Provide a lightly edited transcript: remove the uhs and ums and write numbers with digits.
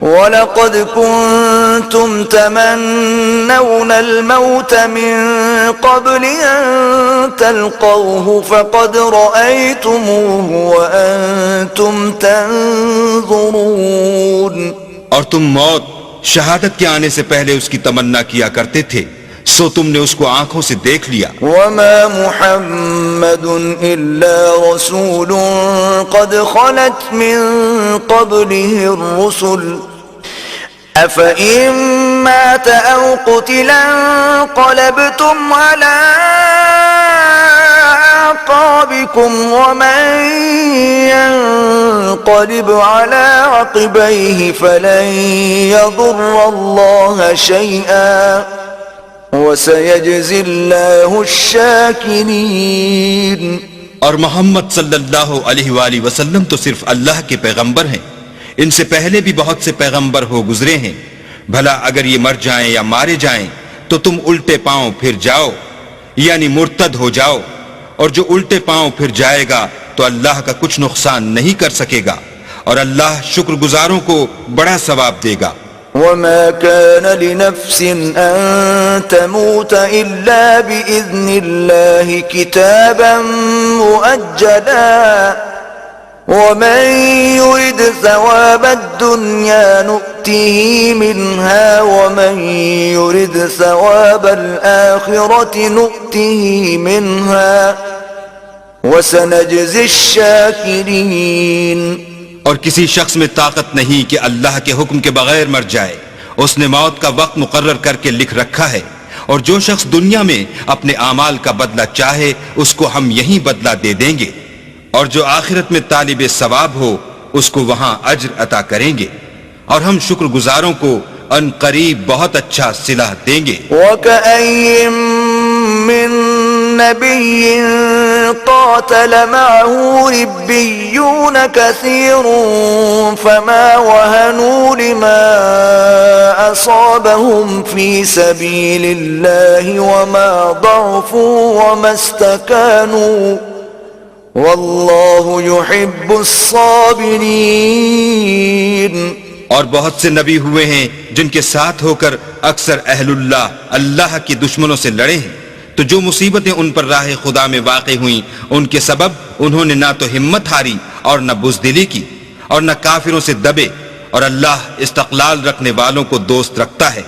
وَلَقَدْ كُنْتُمْ تَمَنَّوْنَ الْمَوْتَ مِنْ قَبْلِ أَنْ تَلْقَوْهُ فَقَدْ رَأَيْتُمُوهُ وَأَنْتُمْ تَنْظُرُونَ اور تم موت شہادت کے آنے سے پہلے اس کی تمنا کیا کرتے تھے، سو تم نے اس کو آنکھوں سے دیکھ لیا۔ وَمَا مُحَمَّدٌ إِلَّا رَسُولٌ قَدْ خَلَتْ مِنْ قَبْلِهِ الرُّسُلُ أَفَإِن مَّاتَ أَوْ قُتِلَ انقَلَبْتُمْ عَلَىٰ أَعْقَابِكُمْ وَمَن يَنقَلِبْ عَلَىٰ عَقِبَيْهِ فَلَن يَضُرَّ اللَّهَ شَيْئًا وَسَيَجْزِي اللَّهُ الشَّاكِرِينَ۔ اور محمد صلی اللہ علیہ وآلہ وسلم تو صرف اللہ کے پیغمبر ہیں، ان سے پہلے بھی بہت سے پیغمبر ہو گزرے ہیں، بھلا اگر یہ مر جائیں یا مارے جائیں تو تم الٹے پاؤں پھر جاؤ، یعنی مرتد ہو جاؤ، اور جو الٹے پاؤں پھر جائے گا تو اللہ کا کچھ نقصان نہیں کر سکے گا، اور اللہ شکر گزاروں کو بڑا ثواب دے گا۔ وَمَا كَانَ لِنَفْسٍ أَن تَمُوتَ إِلَّا بِإِذْنِ اللَّهِ كِتَابًا مُؤَجَّلًا وَمَن يُرِدْ ثَوَابَ الدُّنْيَا نُؤْتِهِ مِنْهَا وَمَن يُرِدْ ثَوَابَ الْآخِرَةِ نُؤْتِهِ مِنْهَا وَسَنَجْزِي الشَّاكِرِينَ۔ اور کسی شخص میں طاقت نہیں کہ اللہ کے حکم کے بغیر مر جائے، اس نے موت کا وقت مقرر کر کے لکھ رکھا ہے، اور جو شخص دنیا میں اپنے اعمال کا بدلہ چاہے اس کو ہم یہی بدلہ دے دیں گے، اور جو آخرت میں طالب ثواب ہو اس کو وہاں اجر عطا کریں گے، اور ہم شکر گزاروں کو ان قریب بہت اچھا صلہ دیں گے۔ وَكَأَيٍّ مِّن نَّبِيٍّ قَاتَلَ مَعَهُ رِبِّيُّونَ كَثِيرٌ فَمَا وَهَنُوا لِمَا أَصَابَهُمْ فِي سَبِيلِ اللَّهِ وَمَا ضَعُفُوا وَمَا اسْتَكَانُوا وَاللَّهُ يُحِبُّ الصَّابِرِينَ۔ اور بہت سے نبی ہوئے ہیں جن کے ساتھ ہو کر اکثر اہل اللہ کی دشمنوں سے لڑے ہیں، تو جو مصیبتیں ان پر راہ خدا میں واقع ہوئیں ان کے سبب انہوں نے نہ تو ہمت ہاری اور نہ بزدلی کی اور نہ کافروں سے دبے، اور اللہ استقلال رکھنے والوں کو دوست رکھتا ہے۔